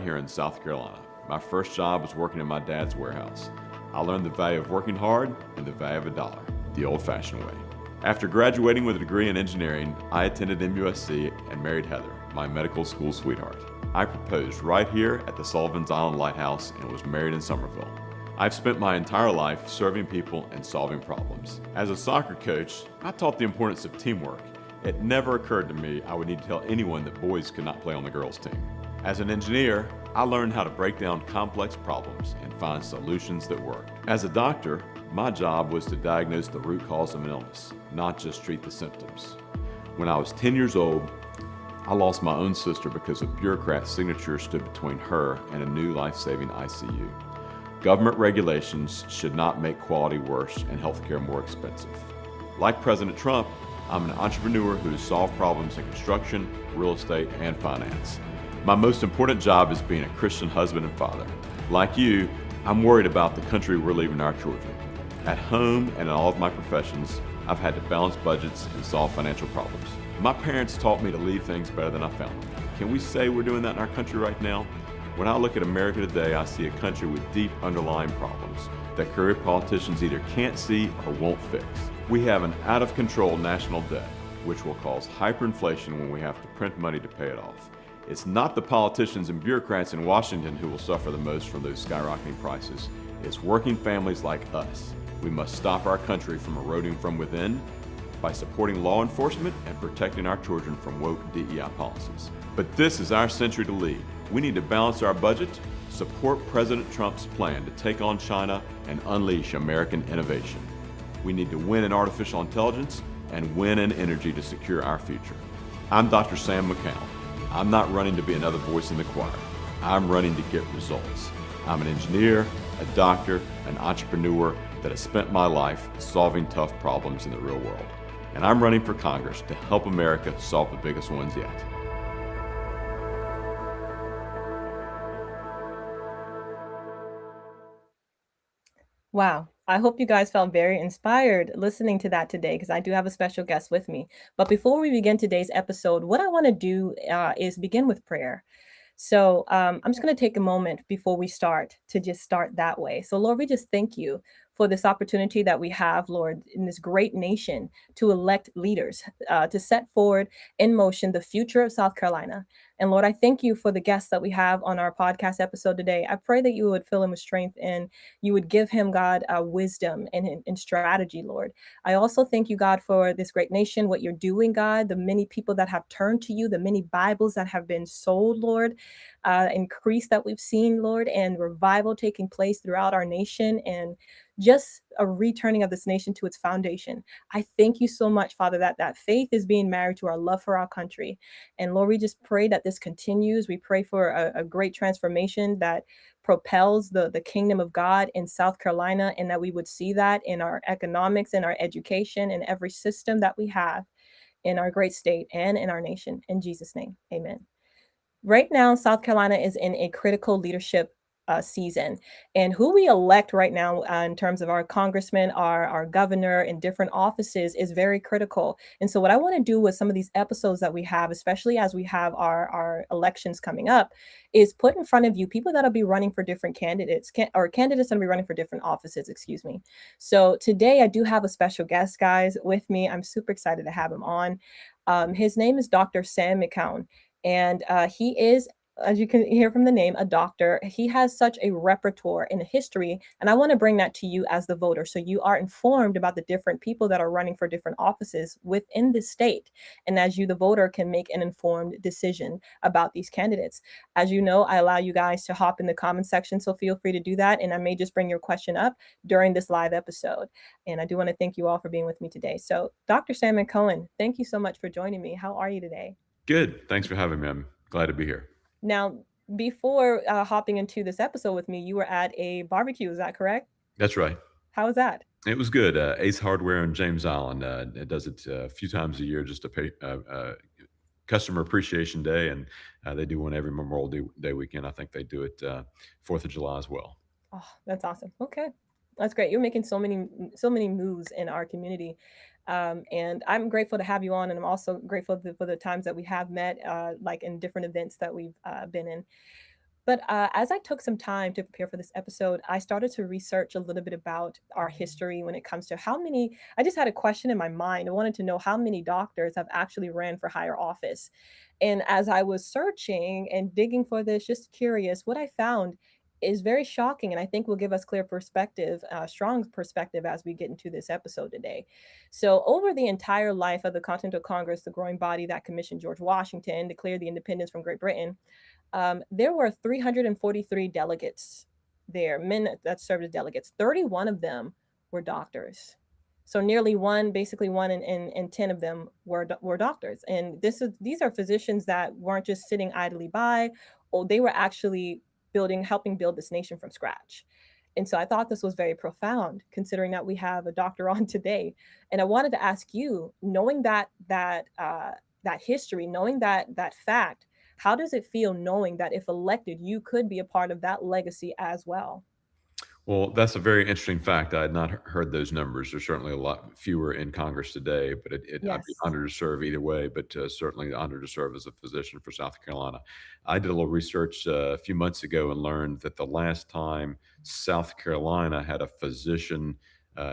here in South Carolina. My first job was working in my dad's warehouse. I learned the value of working hard and the value of a dollar, the old-fashioned way. After graduating with a degree in engineering, I attended MUSC and married Heather, my medical school sweetheart. I proposed right here at the Sullivan's Island Lighthouse and was married in Somerville. I've spent my entire life serving people and solving problems. As a soccer coach, I taught the importance of teamwork. It never occurred to me I would need to tell anyone that boys could not play on the girls' team. As an engineer, I learned how to break down complex problems and find solutions that worked. As a doctor, my job was to diagnose the root cause of an illness, not just treat the symptoms. When I was 10 years old, I lost my own sister because a bureaucrat's signature stood between her and a new life-saving ICU. Government regulations should not make quality worse and healthcare more expensive. Like President Trump, I'm an entrepreneur who has solved problems in construction, real estate, and finance. My most important job is being a Christian husband and father. Like you, I'm worried about the country we're leaving our children. At home and in all of my professions, I've had to balance budgets and solve financial problems. My parents taught me to leave things better than I found them. Can we say we're doing that in our country right now? When I look at America today, I see a country with deep underlying problems that career politicians either can't see or won't fix. We have an out-of-control national debt, which will cause hyperinflation when we have to print money to pay it off. It's not the politicians and bureaucrats in Washington who will suffer the most from those skyrocketing prices. It's working families like us. We must stop our country from eroding from within by supporting law enforcement and protecting our children from woke DEI policies. But this is our century to lead. We need to balance our budget, support President Trump's plan to take on China, and unleash American innovation. We need to win in artificial intelligence and win in energy to secure our future. I'm Dr. Sam McCown. I'm not running to be another voice in the choir. I'm running to get results. I'm an engineer, a doctor, an entrepreneur that has spent my life solving tough problems in the real world. And I'm running for Congress to help America solve the biggest ones yet. Wow. I hope you guys felt very inspired listening to that today because I do have a special guest with me. But before we begin today's episode, what I want to do is begin with prayer. So I'm just going to take a moment before we start to just start that way. So, Lord, we just thank you for this opportunity that we have, Lord, in this great nation to elect leaders, to set forward in motion the future of South Carolina. And Lord, I thank you for the guests that we have on our podcast episode today. I pray that you would fill him with strength and you would give him, God, wisdom and strategy, Lord. I also thank you, God, for this great nation, what you're doing, God, the many people that have turned to you, the many Bibles that have been sold, Lord, increase that we've seen, Lord, and revival taking place throughout our nation and just a returning of this nation to its foundation. I thank you so much, Father, that faith is being married to our love for our country. And Lord, we just pray that this continues. We pray for a great transformation that propels the kingdom of God in South Carolina, and that we would see that in our economics, in our education, in every system that we have in our great state and in our nation. In Jesus' name, amen. Right now, South Carolina is in a critical leadership season. And who we elect right now in terms of our congressman, our governor in different offices is very critical. And so what I want to do with some of these episodes that we have, especially as we have our elections coming up, is put in front of you people that'll be running for different candidates, or candidates that'll be running for different offices, excuse me. So today I do have a special guest, guys, with me. I'm super excited to have him on. His name is Dr. Sam McCown. And he is, as you can hear from the name, a doctor. He has such a repertoire in history. And I want to bring that to you as the voter, so you are informed about the different people that are running for different offices within the state. And as you, the voter, can make an informed decision about these candidates. As you know, I allow you guys to hop in the comment section, so feel free to do that. And I may just bring your question up during this live episode. And I do want to thank you all for being with me today. So Dr. Sam McCown, thank you so much for joining me. How are you today? Good. Thanks for having me. I'm glad to be here. Now, before hopping into this episode with me, you were at a barbecue. Is that correct? That's right. How was that? It was good. Ace Hardware in James Island. It does it a few times a year, just to pay customer appreciation day, and they do one every Memorial Day weekend. I think they do it 4th of July as well. Oh, that's awesome. Okay, that's great. You're making so many moves in our community, and I'm grateful to have you on. And I'm also grateful for the times that we have met, like in different events that we've been in. But as I took some time to prepare for this episode, I started to research a little bit about our history when it comes to how many. I just had a question in my mind. I wanted to know how many doctors have actually ran for higher office. And as I was searching and digging for this, just curious, what I found is very shocking. And I think will give us clear perspective, strong perspective as we get into this episode today. So, over the entire life of the Continental Congress, the growing body that commissioned George Washington, declared the independence from Great Britain, there were 343 delegates there, men that served as delegates. 31 of them were doctors. So nearly one, basically one in 10 of them were doctors. And these are physicians that weren't just sitting idly by, or they were actually helping build this nation from scratch. And so I thought this was very profound, considering that we have a doctor on today. And I wanted to ask you, knowing that history, knowing that fact, how does it feel knowing that if elected, you could be a part of that legacy as well? Well, that's a very interesting fact. I had not heard those numbers. There's certainly a lot fewer in Congress today, but I'd be Yes. honored to serve either way, but certainly honored to serve as a physician for South Carolina. I did a little research a few months ago and learned that the last time South Carolina had a physician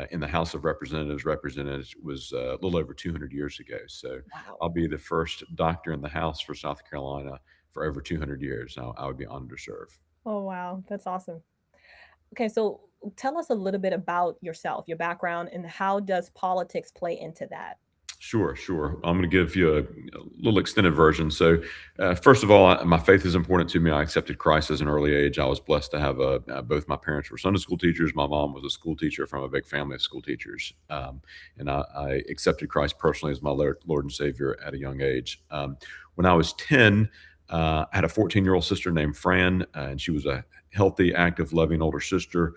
in the House of Representatives represented was a little over 200 years ago. So Wow. I'll be the first doctor in the House for South Carolina for over 200 years. I would be honored to serve. Oh, wow. That's awesome. Okay, so tell us a little bit about yourself, your background, and how does politics play into that? Sure, sure. I'm going to give you a little extended version. So, first of all, my faith is important to me. I accepted Christ as an early age. I was blessed to have both my parents were Sunday school teachers. My mom was a school teacher from a big family of school teachers. And I accepted Christ personally as my Lord and Savior at a young age. When I was 10, I had a 14-year-old sister named Fran, and she was a healthy, active, loving older sister,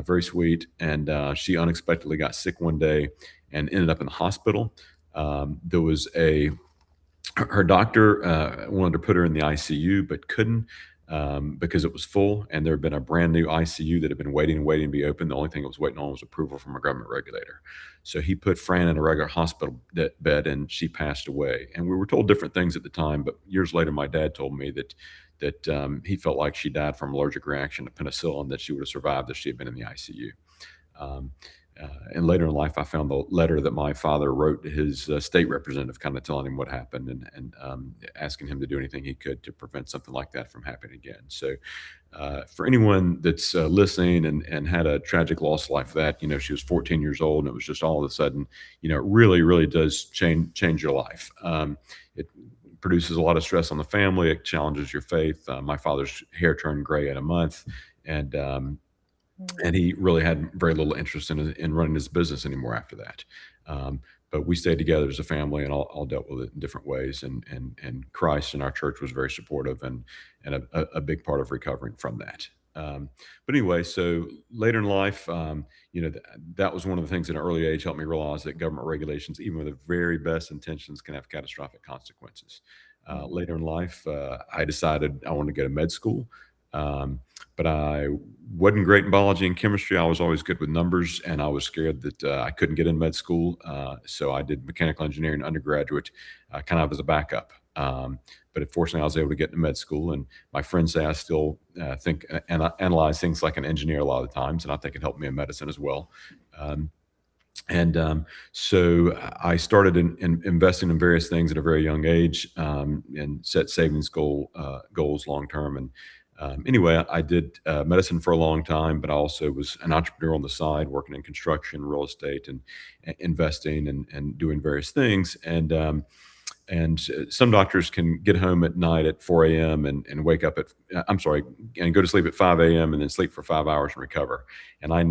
very sweet. And she unexpectedly got sick one day and ended up in the hospital. There was her doctor wanted to put her in the ICU, but couldn't because it was full. And there had been a brand new ICU that had been waiting and waiting to be open. The only thing it was waiting on was approval from a government regulator. So he put Fran in a regular hospital bed, and she passed away. And we were told different things at the time, but years later, my dad told me that he felt like she died from allergic reaction to penicillin, that she would have survived if she had been in the ICU. Um, and later in life, I found the letter that my father wrote to his state representative, kind of telling him what happened and asking him to do anything he could to prevent something like that from happening again. So, for anyone that's listening and had a tragic loss like that, she was 14 years old, and it was just all of a sudden, it really, really does change your life. It produces a lot of stress on the family. It challenges your faith. My father's hair turned gray in a month, and Mm. and he really had very little interest in running his business anymore after that. But we stayed together as a family and all dealt with it in different ways. And Christ and our church was very supportive and a big part of recovering from that. But anyway, so later in life, that was one of the things at an early age helped me realize that government regulations, even with the very best intentions, can have catastrophic consequences. Mm. Later in life, I decided I wanted to go to med school. Um, but I wasn't great in biology and chemistry. I was always good with numbers, and I was scared that I couldn't get in med school. So I did mechanical engineering undergraduate, kind of as a backup. But fortunately, I was able to get into med school. And my friends say I still think and I analyze things like an engineer a lot of the times, and I think it helped me in medicine as well. Um, and so I started investing in various things at a very young age, and set savings goals long term. And anyway, I did medicine for a long time, but I also was an entrepreneur on the side, working in construction, real estate, and investing and doing various things. And some doctors can get home at night at 4 a.m. and wake up I'm sorry, and go to sleep at 5 a.m. and then sleep for 5 hours and recover. And I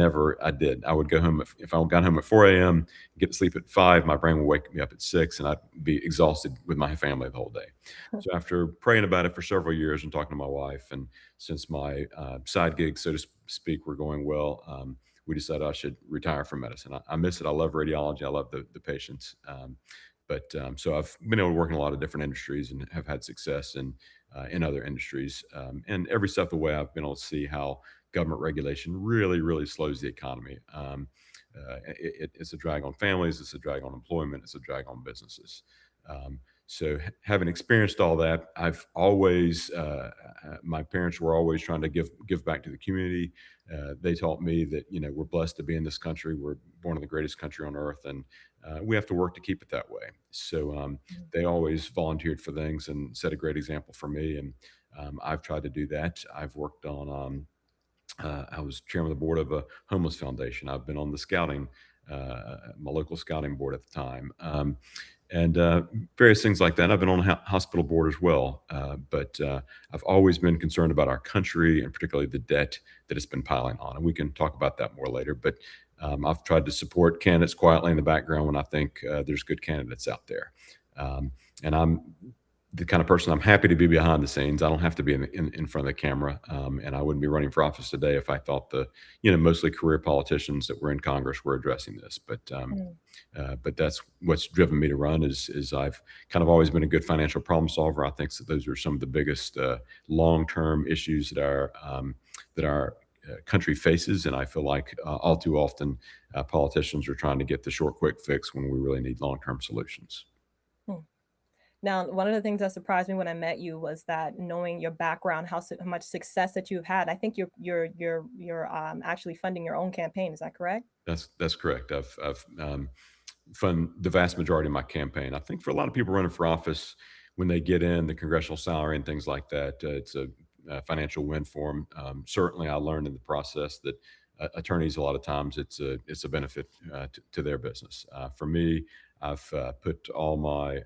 did. I would go home, if I got home at 4 a.m., get to sleep at 5, my brain would wake me up at 6, and I'd be exhausted with my family the whole day. So after praying about it for several years and talking to my wife, and since my side gigs, so to speak, were going well, we decided I should retire from medicine. I miss it. I love radiology. I love the patients. But so I've been able to work in a lot of different industries and have had success in other industries. And every step of the way, I've been able to see how government regulation really, really slows the economy. It's a drag on families. It's a drag on employment. It's a drag on businesses. So having experienced all that, I've always my parents were always trying to give back to the community. They taught me that we're blessed to be in this country. We're born in the greatest country on earth, and we have to work to keep it that way. So Mhm. they always volunteered for things and set a great example for me. And I've tried to do that. I've worked on. I was chairman of the board of a homeless foundation. I've been on the scouting, my local scouting board at the time, and various things like that. I've been on a hospital board as well. But I've always been concerned about our country and particularly the debt that it's been piling on. And we can talk about that more later. But I've tried to support candidates quietly in the background when I think there's good candidates out there. Um, and I'm the kind of person I'm happy to be behind the scenes. I don't have to be in front of the camera. And I wouldn't be running for office today if I thought mostly career politicians that were in Congress were addressing this. But that's what's driven me to run is I've kind of always been a good financial problem solver. I think that those are some of the biggest long-term issues that our country faces. And I feel like all too often politicians are trying to get the short, quick fix when we really need long-term solutions. Hmm. Now, one of the things that surprised me when I met you was that knowing your background, how much success that you've had. I think you're actually funding your own campaign. Is that correct? That's correct. I've fund the vast majority of my campaign. I think for a lot of people running for office, when they get in the congressional salary and things like that, it's a financial win for them. Certainly, I learned in the process that attorneys a lot of times it's a benefit to their business. For me, I've put all my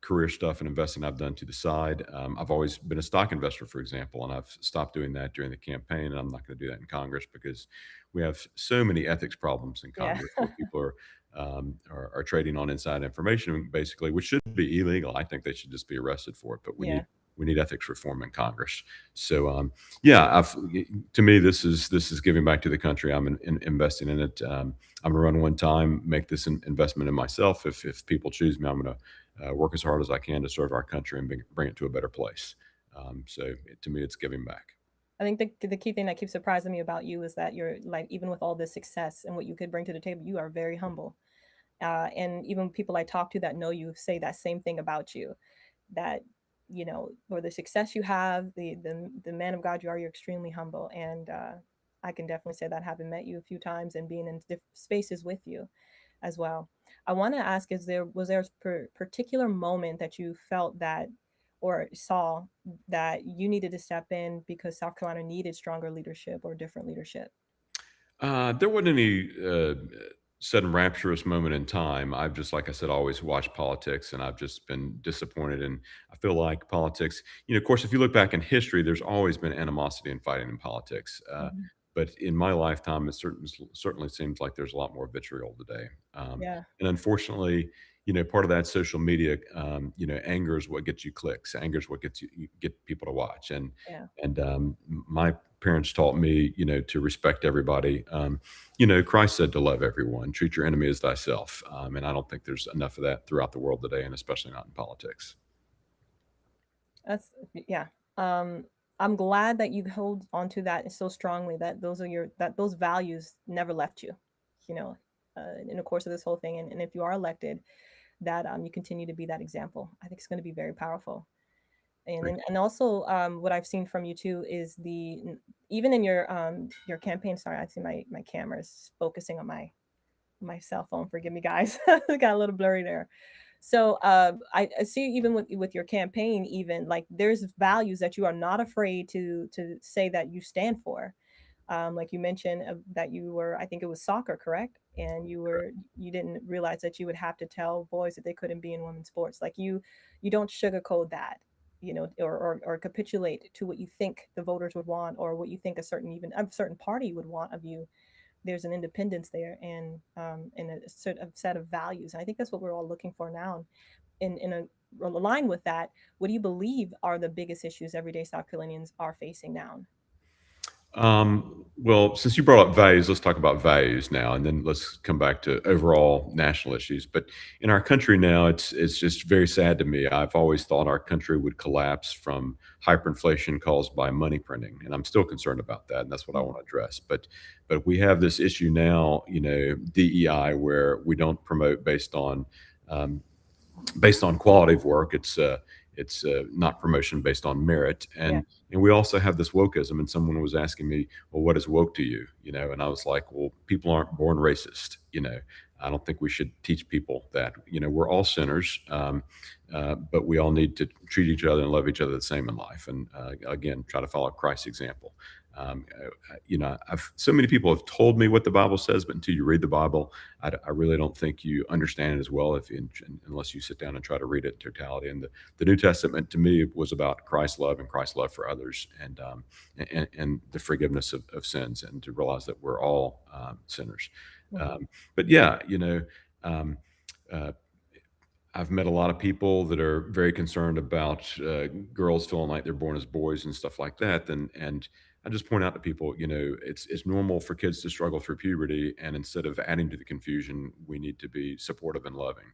career stuff and investing I've done to the side. I've always been a stock investor, for example, and I've stopped doing that during the campaign, and I'm not going to do that in Congress because we have so many ethics problems in Yeah. Congress where people are trading on inside information, basically, which should be illegal. I think they should just be arrested for it. But we Yeah. need we need ethics reform in Congress. So yeah, to me this is giving back to the country. I'm investing in it. I'm gonna run one time, make this investment in myself. If people choose me, I'm gonna work as hard as I can to serve our country and bring it to a better place. To me, it's giving back. I think the key thing that keeps surprising me about you is that you're like, even with all this success and what you could bring to the table, you are very humble. And even people I talk to that know you say that same thing about you, that, for the success you have, the man of God you are, you're extremely humble. And I can definitely say that having met you a few times and being in different spaces with you as well. I want to ask, was there a particular moment that you felt that or saw that you needed to step in because South Carolina needed stronger leadership or different leadership? There wasn't any sudden rapturous moment in time. I've just, like I said, always watched politics, and I've just been disappointed. And I feel like politics, of course, if you look back in history, there's always been animosity and fighting in politics. Mhm. But in my lifetime, it certainly seems like there's a lot more vitriol today. Yeah, And unfortunately, part of that social media, anger is what gets you clicks. Anger is what get people to watch. And yeah. and my parents taught me, to respect everybody. Christ said to love everyone, treat your enemy as thyself. And I don't think there's enough of that throughout the world today, and especially not in politics. That's yeah. Um, I'm glad that you hold onto that so strongly that those values never left you, you know, in the course of this whole thing. And if you are elected, that you continue to be that example. I think it's going to be very powerful. And Thank then, and also what I've seen from you too is even in your campaign. Sorry, I see my camera is focusing on my cell phone. Forgive me, guys. It got a little blurry there. So I see even with your campaign, even like there's values that you are not afraid to say that you stand for. Like you mentioned that you were, I think it was soccer, correct? And you didn't realize that you would have to tell boys that they couldn't be in women's sports. Like you don't sugarcoat that, or capitulate to what you think the voters would want or what you think a certain party would want of you. There's an independence there and a sort of set of values. And I think that's what we're all looking for now. In a line with that, what do you believe are the biggest issues everyday South Carolinians are facing now? Well, since you brought up values, let's talk about values now, and then let's come back to overall national issues. But in our country now, it's just very sad to me. I've always thought our country would collapse from hyperinflation caused by money printing, and I'm still concerned about that, and that's what I Mm. want to address. But we have this issue now, DEI, where we don't promote based on um, based on quality of work. It's not promotion based on merit. Yeah. And we also have this wokeism. And someone was asking me, well, what is woke to you? And I was like, well, people aren't born racist. I don't think we should teach people that. We're all sinners, but we all need to treat each other and love each other the same in life. And again, try to follow Christ's example. I've so many people have told me what the Bible says, but until you read the Bible, I really don't think you understand it as well unless you sit down and try to read it in totality. And the New Testament to me was about Christ's love and Christ's love for others, and the forgiveness of sins, and to realize that we're all sinners. But yeah, um, uh, I've met a lot of people that are very concerned about girls feeling like they're born as boys and stuff like that. And I just point out to people, it's normal for kids to struggle through puberty, and instead of adding to the confusion, we need to be supportive and loving.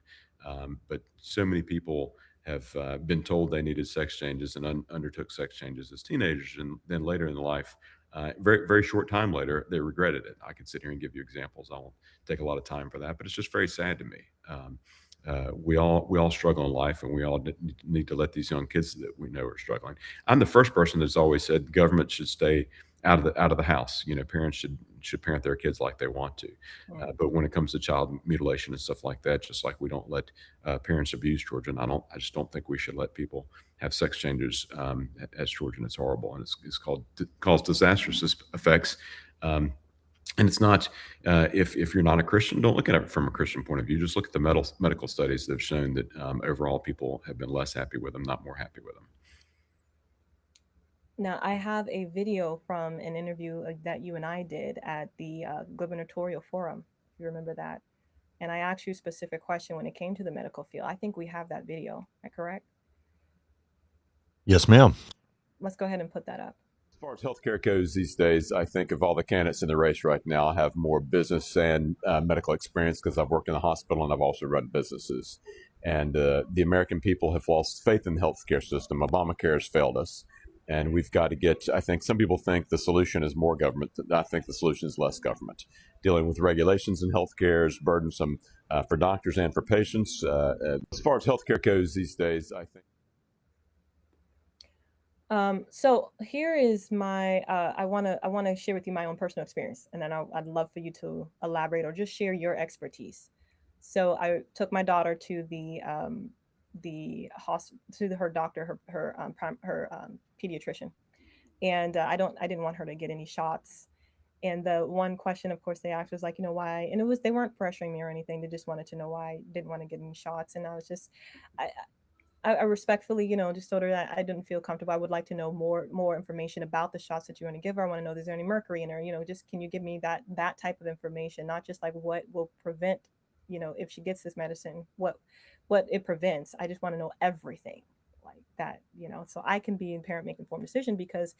But so many people have been told they needed sex changes and undertook sex changes as teenagers, and then later in life, very very short time later, they regretted it. I could sit here and give you examples. I won't take a lot of time for that, but it's just very sad to me. We all struggle in life, and we all need to let these young kids that we know are struggling. I'm the first person that's always said government should stay out of the house. Parents should parent their kids like they want to. But when it comes to child mutilation and stuff like that, just like we don't let parents abuse children, I just don't think we should let people have sex changes as children. It's horrible, and it's cause disastrous effects. And it's not, if you're not a Christian, don't look at it from a Christian point of view. Just look at the medical studies that have shown that overall people have been less happy with them, not more happy with them. Now, I have a video from an interview that you and I did at the gubernatorial forum, if you remember that. And I asked you a specific question when it came to the medical field. I think we have that video. Am I correct? Yes, ma'am. Let's go ahead and put that up. As far as healthcare goes these days, I think of all the candidates in the race right now, I have more business and medical experience because I've worked in the hospital and I've also run businesses. And the American people have lost faith in the healthcare system. Obamacare has failed us. And we've got to I think some people think the solution is more government. I think the solution is less government. Dealing with regulations in healthcare is burdensome for doctors and for patients. As far as healthcare goes these days, I think. So here is my, I want to share with you my own personal experience, and then I'd love for you to elaborate or just share your expertise. So I took my daughter to the hospital, to her doctor, her pediatrician, and I didn't want her to get any shots. And the one question, of course, they asked was like, why? And they weren't pressuring me or anything. They just wanted to know why I didn't want to get any shots. And I was just, I respectfully, just told her that I didn't feel comfortable. I would like to know more information about the shots that you want to give her. I want to know, is there any mercury in her? Just can you give me that type of information, not just like what will prevent, if she gets this medicine, what it prevents. I just want to know everything like that, so I can be a parent, make informed decision. Because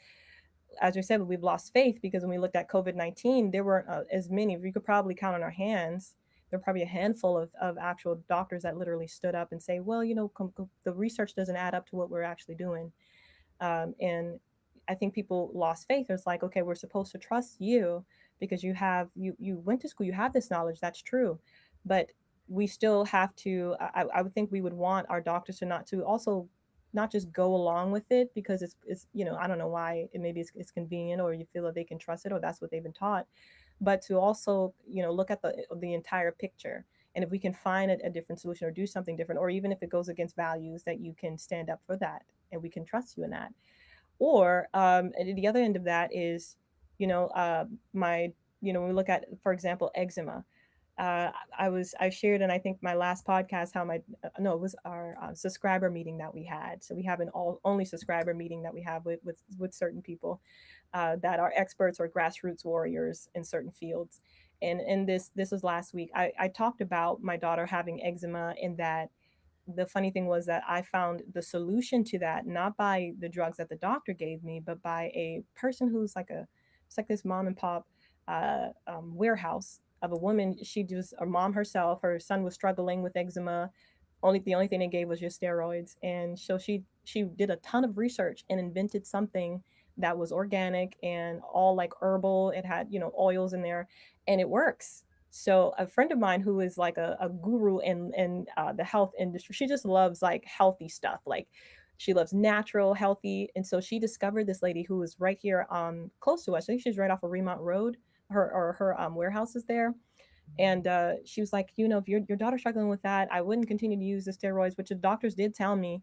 as we said, we've lost faith, because when we looked at COVID-19, there weren't as many. We could probably count on our hands. There are probably a handful of actual doctors that literally stood up and say, well, the research doesn't add up to what we're actually doing. And I think people lost faith. It's like, okay, we're supposed to trust you because you went to school, you have this knowledge. That's true. But we still have to, I would think we would want our doctors to also not just go along with it because it's I don't know why. Maybe it's convenient, or you feel that they can trust it, or that's what they've been taught. But to also, look at the entire picture. And if we can find a different solution or do something different, or even if it goes against values, that you can stand up for that and we can trust you in that. Or at the other end of that is, when we look at, for example, eczema. I shared, and I think my last podcast, how no, it was our subscriber meeting that we had. So we have an only subscriber meeting that we have with certain people that are experts or grassroots warriors in certain fields. And this was last week. I talked about my daughter having eczema, and that the funny thing was that I found the solution to that not by the drugs that the doctor gave me, but by a person who's it's like this mom and pop warehouse of a woman. She was a mom herself. Her son was struggling with eczema. The only thing they gave was just steroids. And so she did a ton of research and invented something that was organic and all like herbal. It had, oils in there, and it works. So a friend of mine who is like a guru in the health industry, she just loves like healthy stuff. Like she loves natural, healthy. And so she discovered this lady who was right here close to us. I think she's right off of Remont Road. Her warehouse is there. And she was like, if your daughter's struggling with that, I wouldn't continue to use the steroids, which the doctors did tell me,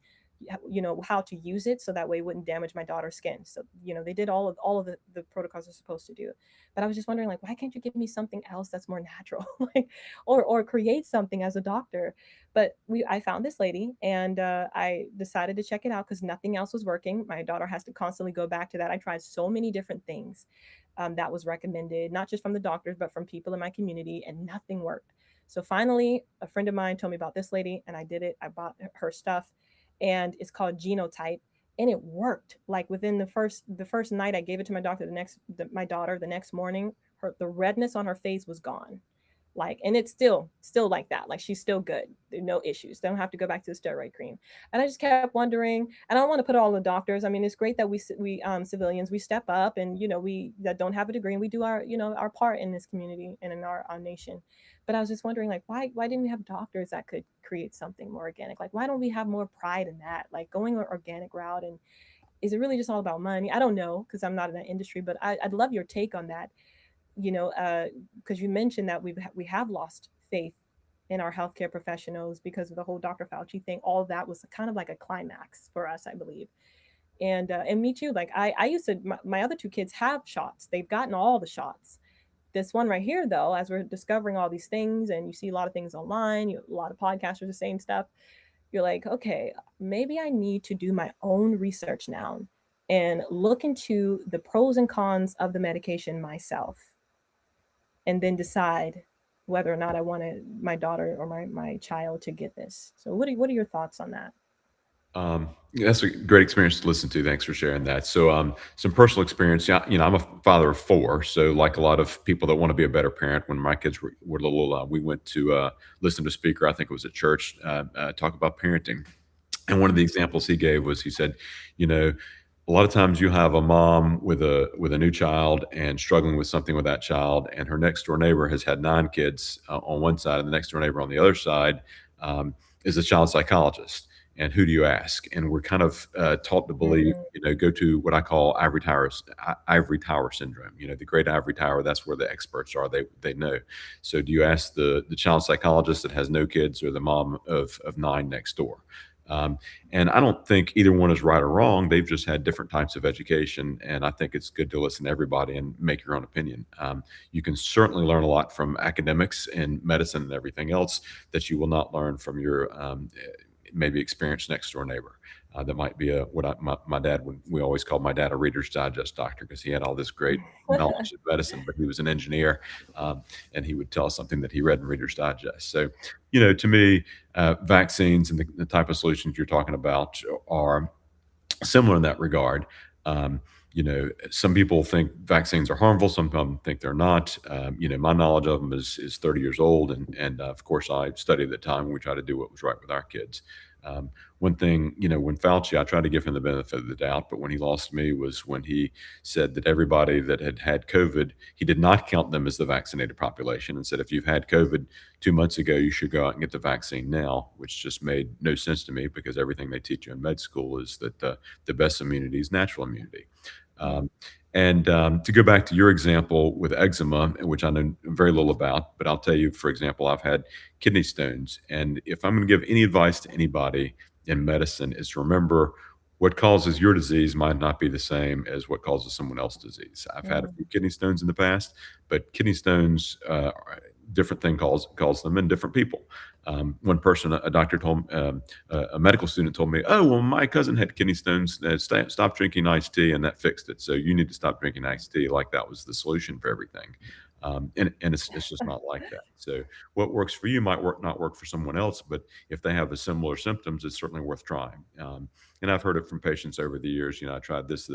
how to use it so that way it wouldn't damage my daughter's skin. So, they did all of the protocols they're supposed to do. But I was just wondering, like, why can't you give me something else that's more natural, like, or create something as a doctor? But I found this lady, and I decided to check it out because nothing else was working. My daughter has to constantly go back to that. I tried so many different things that was recommended, not just from the doctors, but from people in my community, and nothing worked. So finally, a friend of mine told me about this lady, and I did it. I bought her stuff, and it's called Genotype, and it worked. Like within the first night, I gave it to my doctor. My daughter the next morning, the redness on her face was gone. Like, and it's still like that. Like she's still good. No issues. Don't have to go back to the steroid cream. And I just kept wondering, and I don't want to put all the doctors. I mean, it's great that we civilians, we step up, and we that don't have a degree, and we do our part in this community and in our nation. But I was just wondering, like, why didn't we have doctors that could create something more organic? Like, why don't we have more pride in that? Like going an organic route. And is it really just all about money? I don't know, because I'm not in that industry, but I'd love your take on that. Because you mentioned that we have lost faith in our healthcare professionals because of the whole Dr. Fauci thing. All of that was kind of like a climax for us, I believe. And me too. Like I used to, my other two kids have shots. They've gotten all the shots. This one right here, though, as we're discovering all these things, and you see a lot of things online, a lot of podcasters are saying stuff. You're like, okay, maybe I need to do my own research now and look into the pros and cons of the medication myself, and then decide whether or not I wanted my daughter or my child to get this. So what are your thoughts on that? That's a great experience to listen to. Thanks for sharing that. So, some personal experience. Yeah, I'm a father of four. So, like a lot of people that want to be a better parent, when my kids were little, we went to listen to a speaker. I think it was at church, talk about parenting. And one of the examples he gave was, he said, you know, a lot of times you have a mom with a new child and struggling with something with that child, and her next door neighbor has had 9 kids on one side, and the next door neighbor on the other side is a child psychologist. And who do you ask? And we're kind of taught to believe, Mm, go to what I call ivory tower syndrome. The great ivory tower. That's where the experts are. They know. So do you ask the child psychologist that has no kids, or the mom of 9 next door? Um, and I don't think either one is right or wrong. They've just had different types of education, and I think it's good to listen to everybody and make your own opinion. You can certainly learn a lot from academics and medicine and everything else that you will not learn from your maybe experienced next door neighbor. That might be my dad. We always called my dad a Reader's Digest doctor, because he had all this great knowledge of medicine, but he was an engineer, and he would tell us something that he read in Reader's Digest. So, to me, vaccines and the type of solutions you're talking about are similar in that regard. Some people think vaccines are harmful. Some people think they're not. My knowledge of them is 30 years old, and of course, I studied at the time. And we try to do what was right with our kids. One thing, when Fauci, I tried to give him the benefit of the doubt, but when he lost me was when he said that everybody that had had COVID, he did not count them as the vaccinated population, and said, if you've had COVID 2 months ago, you should go out and get the vaccine now, which just made no sense to me, because everything they teach you in med school is that the best immunity is natural immunity. mm, Um, and to go back to your example with eczema, which I know very little about, but I'll tell you, for example, I've had kidney stones. And if I'm going to give any advice to anybody in medicine, is to remember what causes your disease might not be the same as what causes someone else's disease. I've had a mm, few kidney stones in the past, but kidney stones, different thing calls them in different people. One person, a doctor told, a medical student told me, "Oh, well, my cousin had kidney stones. Stop drinking iced tea, and that fixed it. So you need to stop drinking iced tea." Like that was the solution for everything. And it's just not like that. So what works for you might not work for someone else. But if they have the similar symptoms, it's certainly worth trying. And I've heard it from patients over the years. I tried this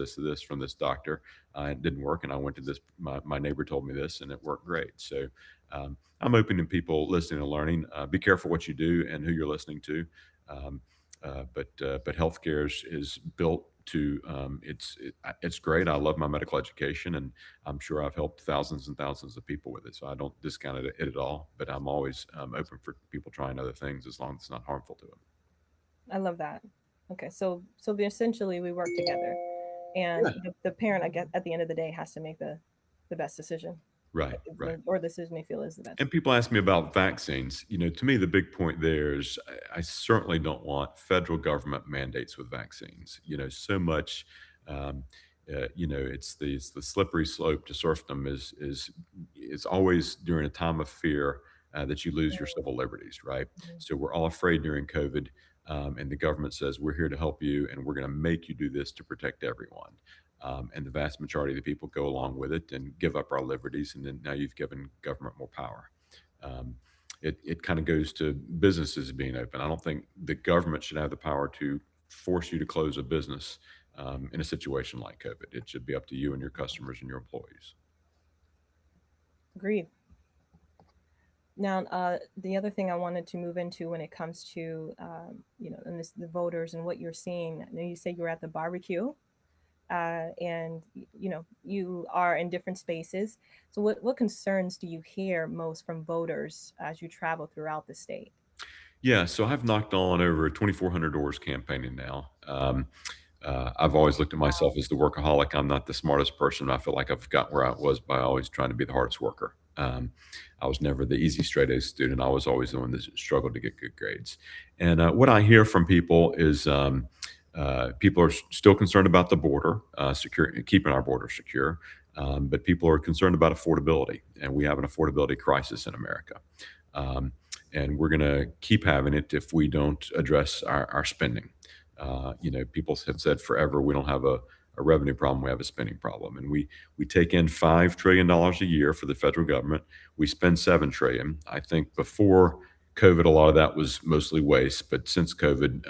from this doctor. It didn't work, and I went to this. My neighbor told me this, and it worked great. So I'm open to people listening and learning. Be careful what you do and who you're listening to. But healthcare is built it's great. I love my medical education, and I'm sure I've helped thousands and thousands of people with it. So I don't discount it at all. But I'm always open for people trying other things as long as it's not harmful to them. I love that. Okay, essentially we work together, and the parent, I guess, at the end of the day, has to make the best decision, Right, right. or the decision they feel is the best. And people ask me about vaccines. To me, the big point there is I certainly don't want federal government mandates with vaccines. So much. Um, it's the slippery slope to serfdom is always during a time of fear that you lose your civil liberties, right? Mhm. So we're all afraid during COVID, and the government says we're here to help you, and we're going to make you do this to protect everyone. And the vast majority of the people go along with it and give up our liberties, and then now you've given government more power. Um, it kind of goes to businesses being open. I don't think the government should have the power to force you to close a business in a situation like COVID. It should be up to you and your customers and your employees. Agreed. Now, the other thing I wanted to move into when it comes to, and the voters and what you're seeing. I know you say you were at the barbecue, and you are in different spaces. So, what concerns do you hear most from voters as you travel throughout the state? Yeah, so I've knocked on over 2,400 doors campaigning now. I've always looked at myself as the workaholic. I'm not the smartest person. I feel like I've got where I was by always trying to be the hardest worker. I was never the easy straight A student. I was always the one that struggled to get good grades. And what I hear from people is people are still concerned about the border, keeping our border secure. But people are concerned about affordability, and we have an affordability crisis in America. Um, and we're going to keep having it if we don't address our spending. People have said forever we don't have a revenue problem, we have a spending problem, and we take in $5 trillion a year for the federal government. We spend $7 trillion. I think before COVID, a lot of that was mostly waste, but since COVID,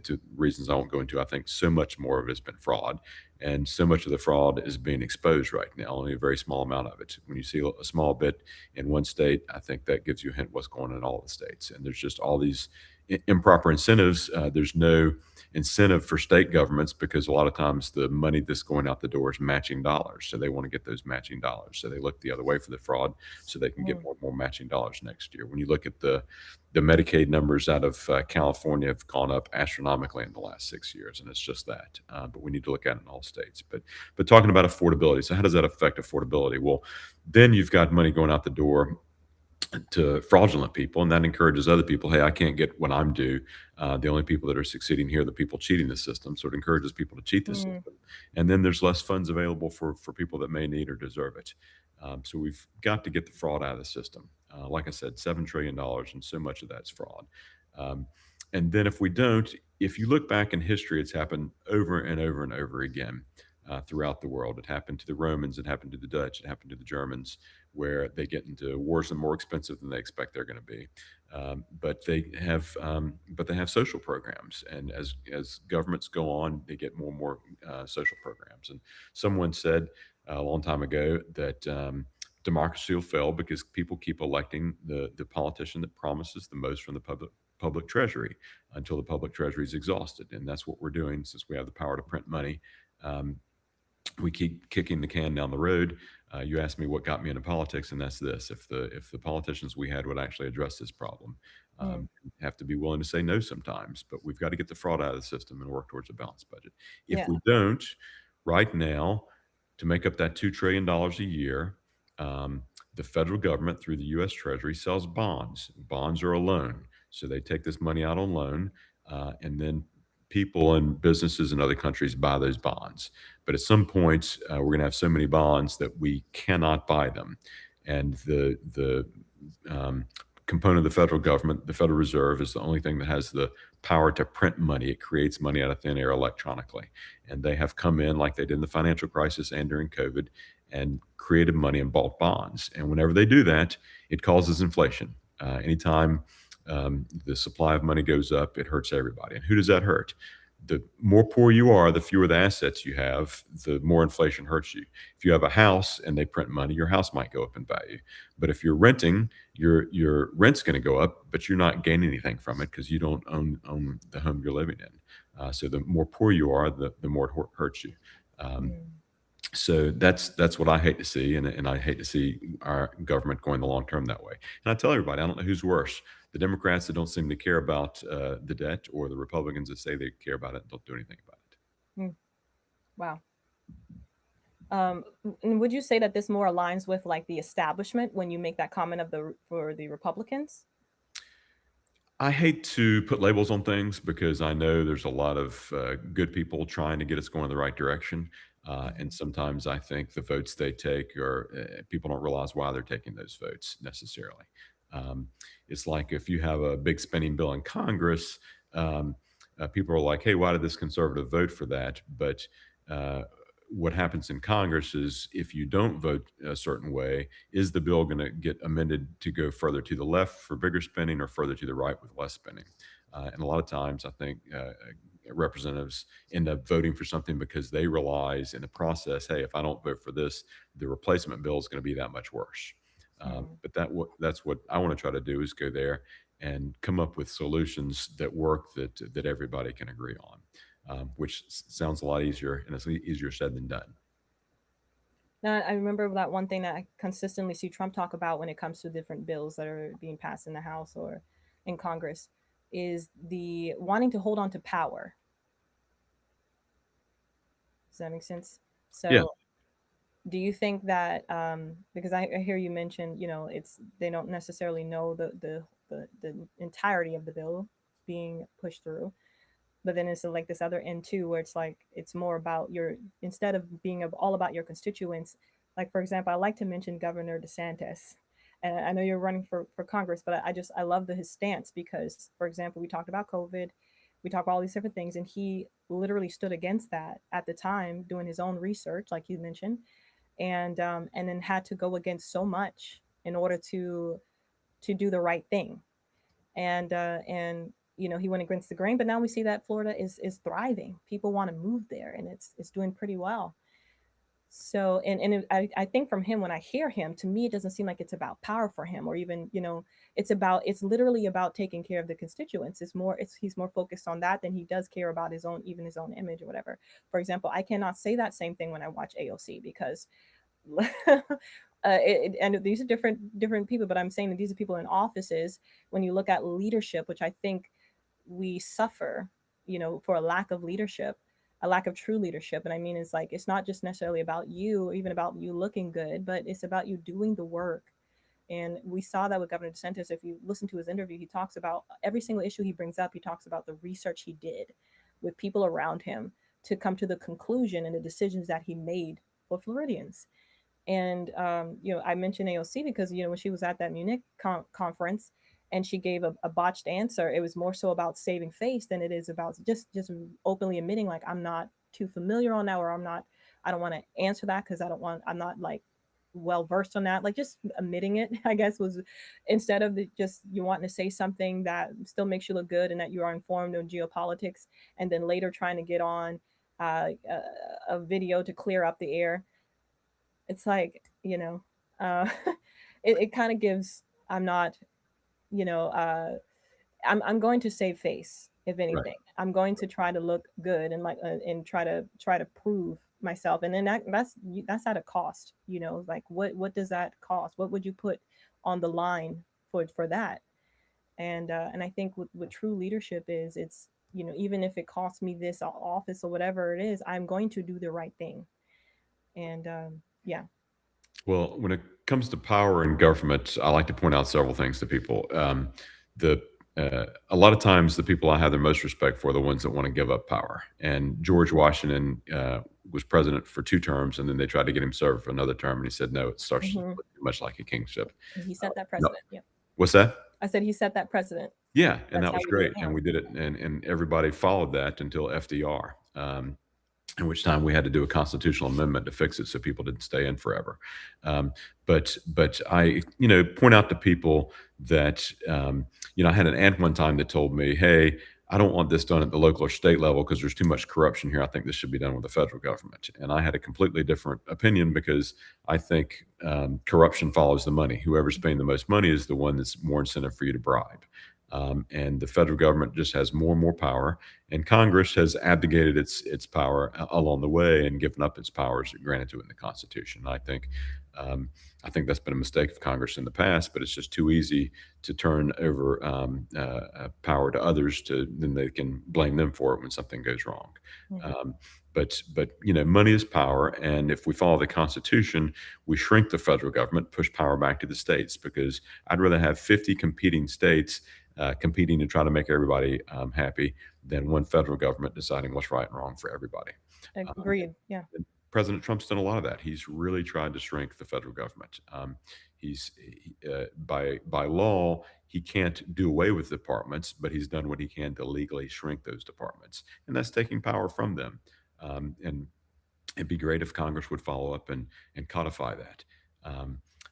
to reasons I won't go into, I think so much more of it has been fraud, and so much of the fraud is being exposed right now. Only a very small amount of it. When you see a small bit in one state, I think that gives you a hint what's going on in all the states. And there's just all these improper incentives. There's no incentive for state governments because a lot of times the money that's going out the door is matching dollars. So they want to get those matching dollars. So they look the other way for the fraud so they can get more matching dollars next year. When you look at the Medicaid numbers out of California have gone up astronomically in the last 6 years, and it's just that. But we need to look at it in all states. But talking about affordability, so how does that affect affordability? Well, then you've got money going out the door to fraudulent people, and that encourages other people. Hey, I can't get what I'm due. The only people that are succeeding here are the people cheating the system. So it encourages people to cheat the system, and then there's less funds available for people that may need or deserve it. So we've got to get the fraud out of the system. Like I said, $7 trillion, and so much of that's fraud. And then if we don't, if you look back in history, it's happened over and over and over again throughout the world. It happened to the Romans, it happened to the Dutch, it happened to the Germans, where they get into wars that are more expensive than they expect they're going to be. But they have social programs, and as governments go on, they get more and more social programs. And someone said a long time ago that democracy will fail because people keep electing the politician that promises the most from the public treasury until the public treasury is exhausted. And that's what we're doing since we have the power to print money. We keep kicking the can down the road. You asked me what got me into politics, and that's this: if the politicians we had would actually address this problem, have to be willing to say no sometimes. But we've got to get the fraud out of the system and work towards a balanced budget. If Yeah. we don't, right now, to make up that $2 trillion a year, the federal government through the U.S. Treasury sells bonds. Bonds are a loan, so they take this money out on loan, and then people and businesses in other countries buy those bonds. But at some point, we're going to have so many bonds that we cannot buy them, and the component of the federal government, the Federal Reserve, is the only thing that has the power to print money. It creates money out of thin air electronically, and they have come in like they did in the financial crisis and during COVID and created money and bought bonds. And whenever they do that, it causes inflation. Anytime the supply of money goes up, it hurts everybody. And who does that hurt? the more poor you are, the fewer the assets you have, the more inflation hurts you. If you have a house and they print money, your house might go up in value. But if you're renting, your rent's going to go up, but you're not gaining anything from it because you don't own the home you're living in. So the more poor you are, the more it hurts you. Um, Mm. so that's what I hate to see, and I hate to see our government going the long term that way. And I tell everybody, I don't know who's worse: the Democrats that don't seem to care about the debt, or the Republicans that say they care about it and don't do anything about it. Mm. Wow. And would you say that this more aligns with like the establishment when you make that comment of for the Republicans? I hate to put labels on things because I know there's a lot of good people trying to get us going in the right direction. And Mhm. sometimes I think the votes they take are people don't realize why they're taking those votes necessarily. Um, it's like if you have a big spending bill in Congress, um, people are like, hey, why did this conservative vote for that? But uh, what happens in Congress is if you don't vote a certain way, is the bill going to get amended to go further to the left for bigger spending or further to the right with less spending? And a lot of times, I think representatives end up voting for something because they realize in the process, hey, if I don't vote for this, the replacement bill is going to be that much worse. Mm. But that's what I want to try to do, is go there and come up with solutions that work, that everybody can agree on, which sounds a lot easier, and it's easier said than done. Now, I remember that one thing that I consistently see Trump talk about when it comes to different bills that are being passed in the House or in Congress is the wanting to hold on to power. Does that make sense? Yeah. So, do you think that because I hear you mention, it's they don't necessarily know the entirety of the bill being pushed through, but then it's like this other end too where it's like it's more about your instead of being all about your constituents. Like for example, I like to mention Governor DeSantis, and I know you're running for Congress, but I love his stance because, for example, we talked about COVID, we talked about all these different things, and he literally stood against that at the time doing his own research like you mentioned, and then had to go against so much in order to do the right thing, and he went against the grain. But now we see that Florida is thriving. People want to move there, and it's doing pretty well. So I think from him, when I hear him, to me it doesn't seem like it's about power for him, or even it's literally about taking care of the constituents. He's more focused on that than he does care about his own image or whatever. For example, I cannot say that same thing when I watch AOC because and these are different people, but I'm saying that these are people in offices. When you look at leadership, which I think we suffer, for a lack of leadership, a lack of true leadership. And I mean, it's like it's not just necessarily about you or even about you looking good, but it's about you doing the work. And we saw that with Governor DeSantis. If you listen to his interview, he talks about every single issue he brings up. He talks about the research he did with people around him to come to the conclusion and the decisions that he made for Floridians. And I mentioned AOC because when she was at that Munich conference and she gave a botched answer, it was more so about saving face than it is about just openly admitting like I'm not too familiar on that, or I don't want to answer that because I'm not like well versed on that. Like just admitting it, I guess, was instead of just you wanting to say something that still makes you look good and that you are informed on geopolitics, and then later trying to get on a video to clear up the air. It's like, uh, it kind of gives, I'm not, you know, I'm going to save face. If Right. anything, I'm going to try to look good and like, and try to prove myself. And then that's at a cost, like what does that cost? What would you put on the line for that? And I think what true leadership is, it's, even if it costs me this office or whatever it is, I'm going to do the right thing. And yeah. Well, when it comes to power in government, I like to point out several things to people. The A lot of times, the people I have the most respect for are the ones that want to give up power. And George Washington was president for 2 terms, and then they tried to get him served for another term, and he said, "No, it starts to Hmm. look too much like a kingship." He set that No, precedent. Yeah. what's that? I said he set that precedent. Yeah, and That's that how was we do it great, and now. we did it, and everybody followed that until FDR. In which time we had to do a constitutional amendment to fix it so people didn't stay in forever. But I, point out to people that, I had an aunt one time that told me, "Hey, I don't want this done at the local or state level because there's too much corruption here. I think this should be done with the federal government. And I had a completely different opinion because I think corruption follows the money. Whoever's paying the most money is the one that's more incentive for you to bribe. And the federal government just has more and more power, and Congress has abdicated its power along the way and given up its powers granted to it in the Constitution. Um, I think that's been a mistake of Congress in the past, but it's just too easy to turn over power to others. Then they can blame them for it when something goes wrong. Mhm. But money is power, and if we follow the Constitution, we shrink the federal government, push power back to the states. Because I'd rather have 50 competing states competing to try to make everybody happy than one federal government deciding what's right and wrong for everybody. Um, Agreed. Yeah. and President Trump's done a lot of that. He's really tried to shrink the federal government. By law, he can't do away with departments, but he's done what he can to legally shrink those departments, and that's taking power from them. And it'd be great if Congress would follow up and codify that.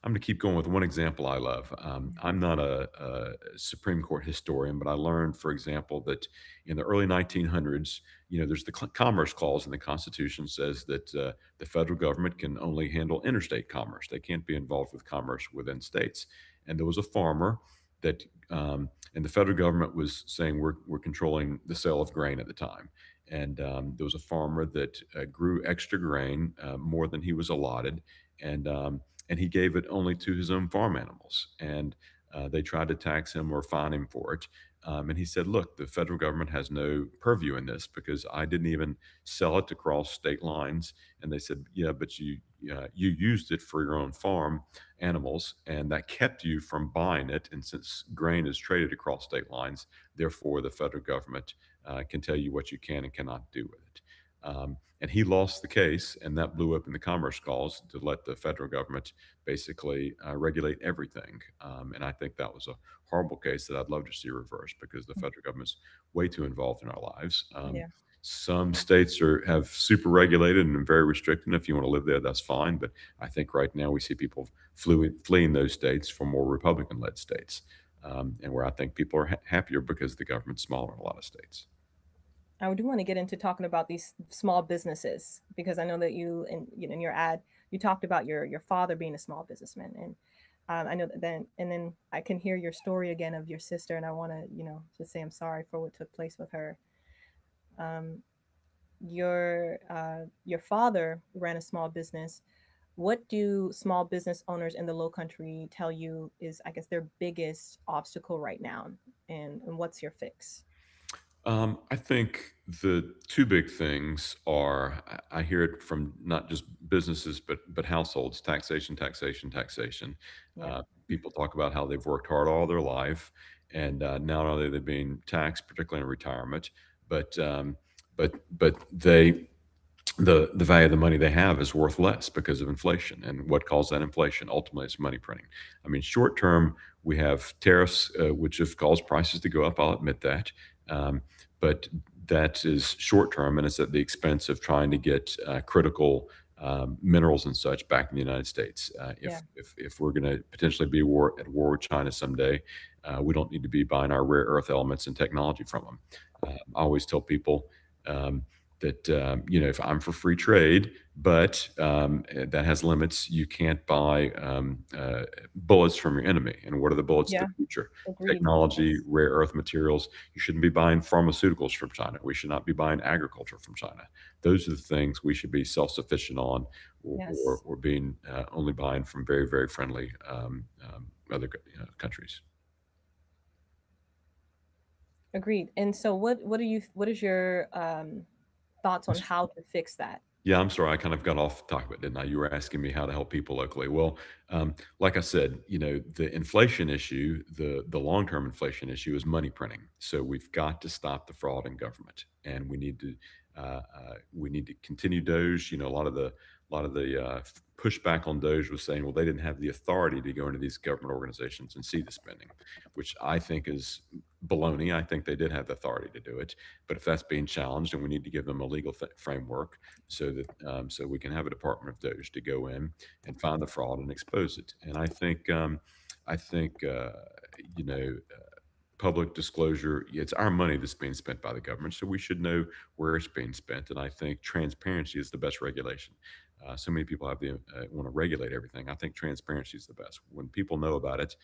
I'm going to keep going with one example I love. I'm not a Supreme Court historian, but I learned, for example, that in the early 1900s, there's the Commerce Clause in the Constitution says that the federal government can only handle interstate commerce. They can't be involved with commerce within states. And there was a farmer that, and the federal government was saying we're controlling the sale of grain at the time. And there was a farmer that grew extra grain more than he was allotted, and and he gave it only to his own farm animals. And they tried to tax him or fine him for it. And he said, "Look, the federal government has no purview in this because I didn't even sell it across state lines." And they said, "Yeah, but you used it for your own farm animals, and that kept you from buying it. And since grain is traded across state lines, therefore the federal government can tell you what you can and cannot do with it." And he lost the case, and that blew up in the Commerce Clause to let the federal government basically regulate everything. And I think that was a horrible case that I'd love to see reversed because the federal government's way too involved in our lives. Yeah. Some states have super regulated and very restricted. If you want to live there, that's fine. But I think right now we see people fleeing those states for more Republican-led states, and where I think people are happier because the government's smaller in a lot of states. I do want to get into talking about these small businesses because I know that in your ad you talked about your father being a small businessman, and I know that then I can hear your story again of your sister, and I want to just say I'm sorry for what took place with her. Um, your father ran a small business. What do small business owners in the Low Country tell you is, I guess, their biggest obstacle right now, and what's your fix? I think the two big things are I hear it from not just businesses but households: taxation, taxation, taxation. Yeah. People talk about how they've worked hard all their life, and not only are they being taxed, particularly in retirement, but they the value of the money they have is worth less because of inflation. And what caused that inflation? Ultimately, it's money printing. I mean, short term, we have tariffs, which have caused prices to go up. I'll admit that. Um, but that is short term, and it's at the expense of trying to get critical minerals and such back in the United States. Yeah. If we're going to potentially be at war with China someday, we don't need to be buying our rare earth elements and technology from them. I always tell people um, that if I'm for free trade, but that has limits. You can't buy bullets from your enemy. And what are the bullets of Yeah. the future? Agreed. Technology, Yes. rare earth materials. You shouldn't be buying pharmaceuticals from China. We should not be buying agriculture from China. Those are the things we should be self-sufficient on, Yes. or being only buying from very, very friendly other countries. Agreed. And so what is your thoughts on how to fix that? Yeah, I'm sorry. I kind of got off topic, didn't I? You were asking me how to help people locally. Well, like I said, the inflation issue, the long term inflation issue, is money printing. So we've got to stop the fraud in government, and we need to continue Doge. A lot of the pushback on Doge was saying, well, they didn't have the authority to go into these government organizations and see the spending, which I think is baloney. I think they did have the authority to do it, but if that's being challenged, and we need to give them a legal framework so we can have a Department of Doge to go in and find the fraud and expose it. And I think you know public disclosure. It's our money that's being spent by the government, so we should know where it's being spent. And I think transparency is the best regulation. So many people want to regulate everything. I think transparency is the best. When people know about it,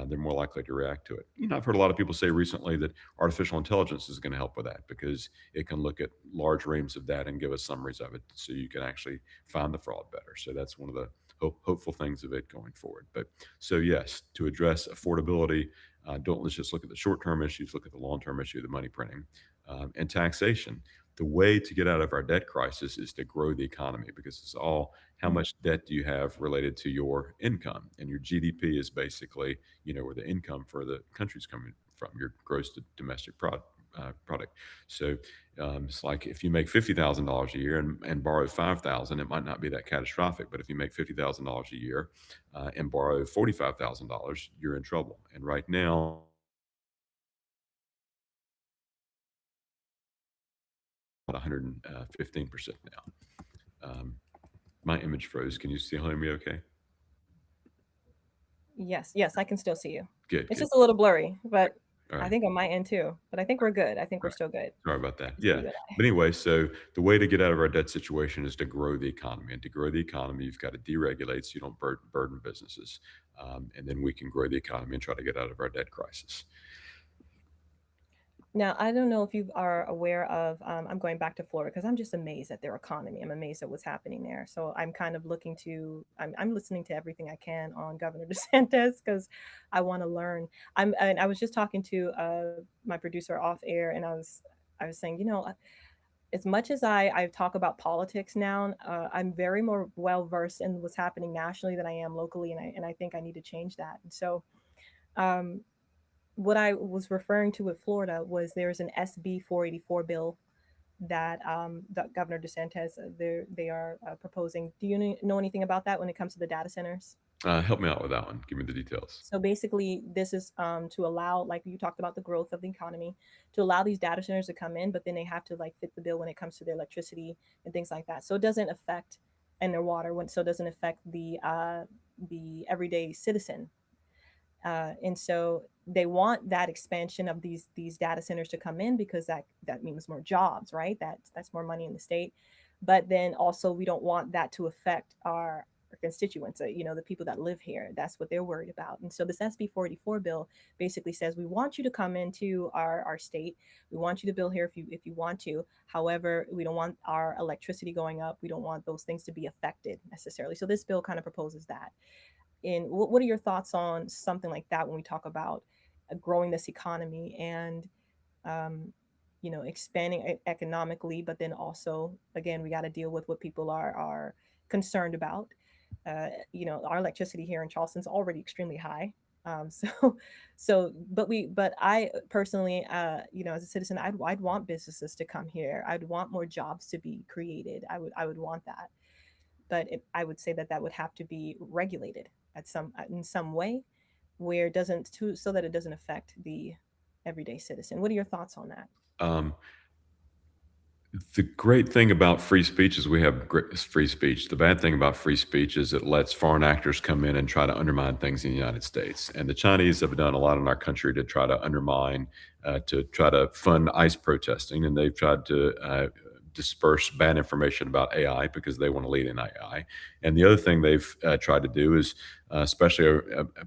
they're more likely to react to it. I've heard a lot of people say recently that artificial intelligence is going to help with that because it can look at large reams of data and give us summaries of it, so you can actually find the fraud better. So that's one of the hopeful things of it going forward. But so yes, to address affordability, let's just look at the short-term issues. Look at the long-term issue of the money printing and taxation. The way to get out of our debt crisis is to grow the economy, because it's all how Mm. much debt do you have related to your income, and your GDP is basically where the income for the country's coming from, your domestic product. So it's like if you make $50,000 a year and borrow 5,000, it might not be that catastrophic. But if you make $50,000 a year and borrow $45,000, you're in trouble. And right now, 115% now. My image froze. Can you still hear me okay? Yes, I can still see you. Good, It's good. just a little blurry, but All I right. think on my end too. But I think we're good. I think All we're right. still good. Sorry about that. Just Yeah. you and But anyway, so the way to get out of our debt situation is to grow the economy. And to grow the economy, you've got to deregulate so you don't burden businesses. And then we can grow the economy and try to get out of our debt crisis. Now, I don't know if you are aware of, I'm going back to Florida because I'm just amazed at their economy. I'm amazed at what's happening there. So I'm kind of I'm listening to everything I can on Governor DeSantis because I want to learn. And I was just talking to my producer off air, and I was saying, as much as I talk about politics now, I'm very more well versed in what's happening nationally than I am locally, and I think I need to change that. And so, um, what I was referring to with Florida was there's an SB 484 bill that Governor DeSantis they are proposing. Do you know anything about that when it comes to the data centers? Help me out with that one. Give me the details. So basically, this is to allow, like you talked about, the growth of the economy, to allow these data centers to come in, but then they have to like fit the bill when it comes to their electricity and things like that. So it doesn't affect and their water, so it doesn't affect the everyday citizen. And so they want that expansion of these data centers to come in because that means more jobs, right? That's more money in the state. But then also we don't want that to affect our constituents, the people that live here. That's what they're worried about. And so this SB 484 bill basically says we want you to come into our state. We want you to build here if you want to. However, we don't want our electricity going up. We don't want those things to be affected necessarily. So this bill kind of proposes that. And what are your thoughts on something like that when we talk about growing this economy and um, expanding economically, but then also again we got to deal with what people are concerned about. Our electricity here in Charleston's already extremely high. So, but I personally, as a citizen, I'd want businesses to come here. I'd want more jobs to be created. I would want that, but I would say that would have to be regulated in some way, where it doesn't so that it doesn't affect the everyday citizen. What are your thoughts on that? Um, the great thing about free speech is we have free speech. The bad thing about free speech is it lets foreign actors come in and try to undermine things in the United States. And the Chinese have done a lot in our country to try to undermine, to try to fund ICE protesting. And they've tried to disperse bad information about AI because they want to lead in AI. And the other thing they've tried to do is, especially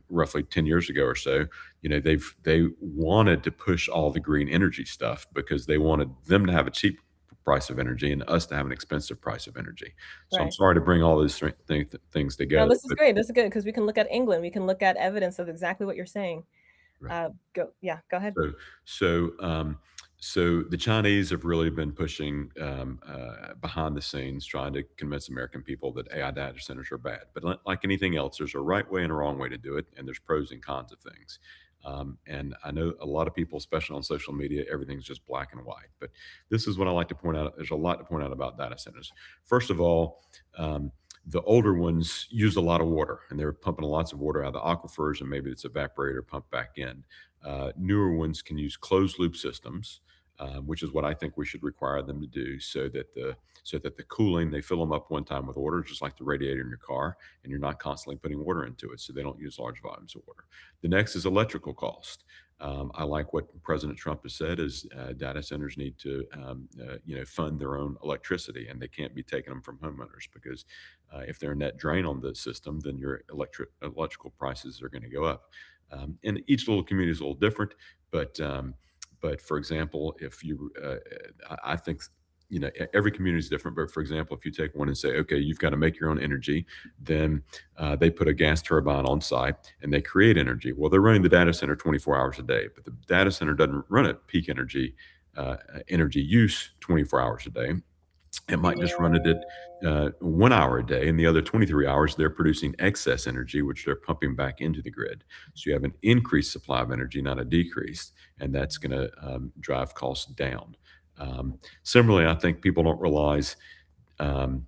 roughly 10 years ago or so, they wanted to push all the green energy stuff because they wanted them to have a cheap price of energy and us to have an expensive price of energy. So I'm Right. sorry to bring all these things No, together. this is great. This is good because we can look at England. We can look at evidence of exactly what you're saying. Right. Go ahead. So, so the Chinese have really been pushing behind the scenes, trying to convince American people that AI data centers are bad. But like anything else, there's a right way and a wrong way to do it, and there's pros and cons of things. And I know a lot of people, especially on social media, everything's just black and white. But this is what I like to point out. There's a lot to point out about data centers. First of all, the older ones used a lot of water, and they were pumping lots of water out of the aquifers, and maybe it's evaporated or pumped back in. Newer ones can use closed loop systems, which is what I think we should require them to do, so that the cooling, they fill them up one time with water, just like the radiator in your car, and you're not constantly putting water into it, so they don't use large volumes of water. The next is electrical cost. I like what President Trump has said is data centers need to, fund their own electricity, and they can't be taking them from homeowners because if they're a net drain on the system, then your electrical prices are going to go up. And each little community is a little different, but for example, if you, I think every community is different. But for example, if you take one and say, okay, you've got to make your own energy, then they put a gas turbine on site and they create energy. Well, they're running the data center 24 hours a day, but the data center doesn't run at peak energy use 24 hours a day. It might just run it at 1 hour a day, and the other 23 hours they're producing excess energy, which they're pumping back into the grid. So you have an increased supply of energy, not a decrease, and that's going to drive costs down. Similarly, I think people don't realize um,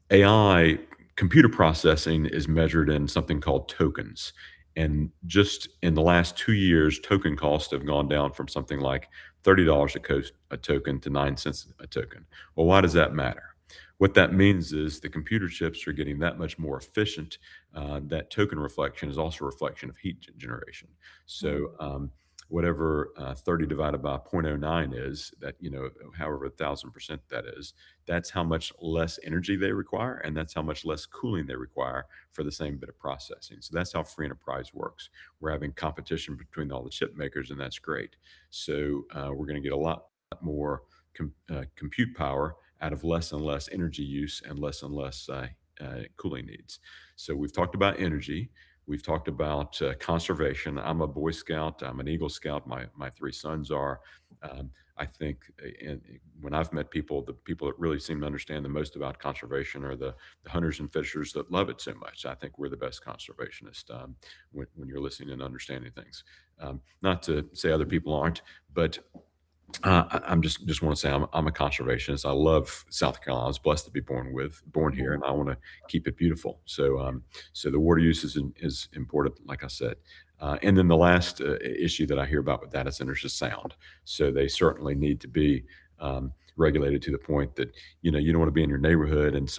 AI computer processing is measured in something called tokens. And just in the last 2 years, token costs have gone down from something like $30 a token to 9 cents a token. Well, why does that matter? What that means is the computer chips are getting that much more efficient. That token reflection is also a reflection of heat generation. So, whatever 30 divided by zero point zero 0.09 is, that, however 1,000% that is, that's how much less energy they require, and that's how much less cooling they require for the same bit of processing. So that's how free enterprise works. We're having competition between all the chip makers, and that's great. So we're going to get a lot more compute power out of less and less energy use and less cooling needs. So we've talked about energy. We've talked about conservation. I'm a Boy Scout. I'm an Eagle Scout. My three sons are. I think when I've met people, the people that really seem to understand the most about conservation are the hunters and fishers that love it so much. I think we're the best conservationists when you're listening and understanding things. Not to say other people aren't, but I'm just want to say I'm a conservationist. I love South Carolina. I was blessed to be born here, and I want to keep it beautiful. So the water use is important, like I said. And then the last issue that I hear about with data centers is sound. So they certainly need to be regulated to the point that you don't want to be in your neighborhood and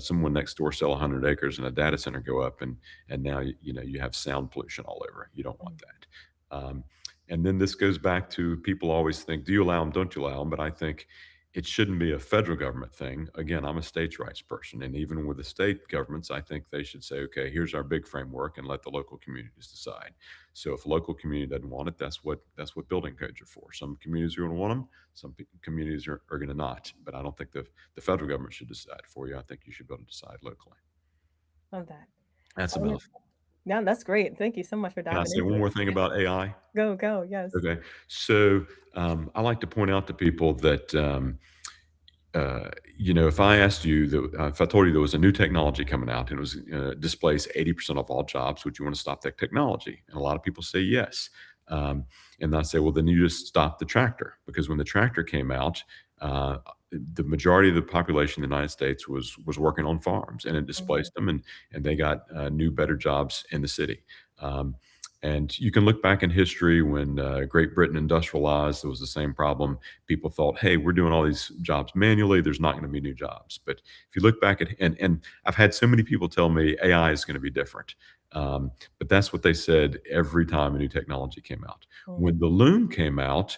someone next door sell 100 acres and a data center go up and now you have sound pollution all over. You don't want that. And then this goes back to people always think, do you allow them? Don't you allow them? But I think it shouldn't be a federal government thing. Again, I'm a states' rights person. And even with the state governments, I think they should say, okay, here's our big framework and let the local communities decide. So if a local community doesn't want it, that's what building codes are for. Some communities are going to want them, communities are going to not. But I don't think the federal government should decide for you. I think you should be able to decide locally. Love that. That's a Oh, mouthful. yeah, that's great. Thank you so much for Can I diving say into one it. more thing about AI? Go, go. Yes. Okay. So I like to point out to people that, if I asked you, if I told you there was a new technology coming out and it was displace 80% of all jobs, would you want to stop that technology? And a lot of people say yes. And I say, well, then you just stop the tractor, because when the tractor came out, the majority of the population in the United States was working on farms, and it Mhm. displaced them, and they got new, better jobs in the city. Um, and you can look back in history when Great Britain industrialized, there was the same problem. People thought, hey, we're doing all these jobs manually. There's not going to be new jobs. But if you look back at, and I've had so many people tell me AI is going to be different. But that's what they said every time a new technology came out. Mm. When the loom came out,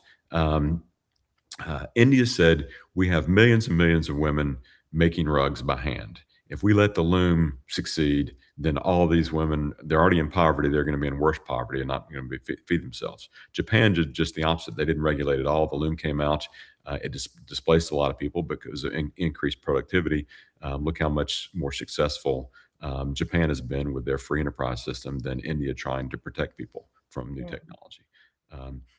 India said, we have millions and millions of women making rugs by hand. If we let the loom succeed, then all these women, they're already in poverty. They're going to be in worse poverty and not going to feed themselves. Japan did just the opposite. They didn't regulate at all. The loom came out. It displaced a lot of people because of increased productivity. Look how much more successful Japan has been with their free enterprise system than India trying to protect people from new Mm. technology.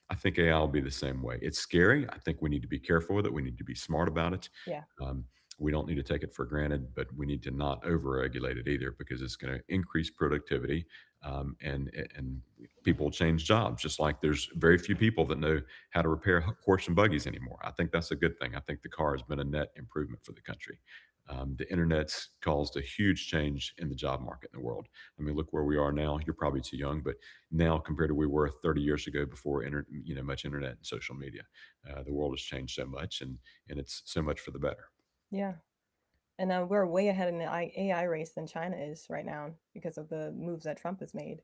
I think AI will be the same way. It's scary. I think we need to be careful with it. We need to be smart about it. Yeah. Um, we don't need to take it for granted, but we need to not overregulate it either, because it's going to increase productivity, and people will change jobs. Just like there's very few people that know how to repair horse and buggies anymore. I think that's a good thing. I think the car has been a net improvement for the country. The internet's caused a huge change in the job market in the world. I mean, look where we are now. You're probably too young, but now compared to where we were 30 years ago before much internet and social media, the world has changed so much, and it's so much for the better. Yeah. And we're way ahead in the AI race than China is right now because of the moves that Trump has made.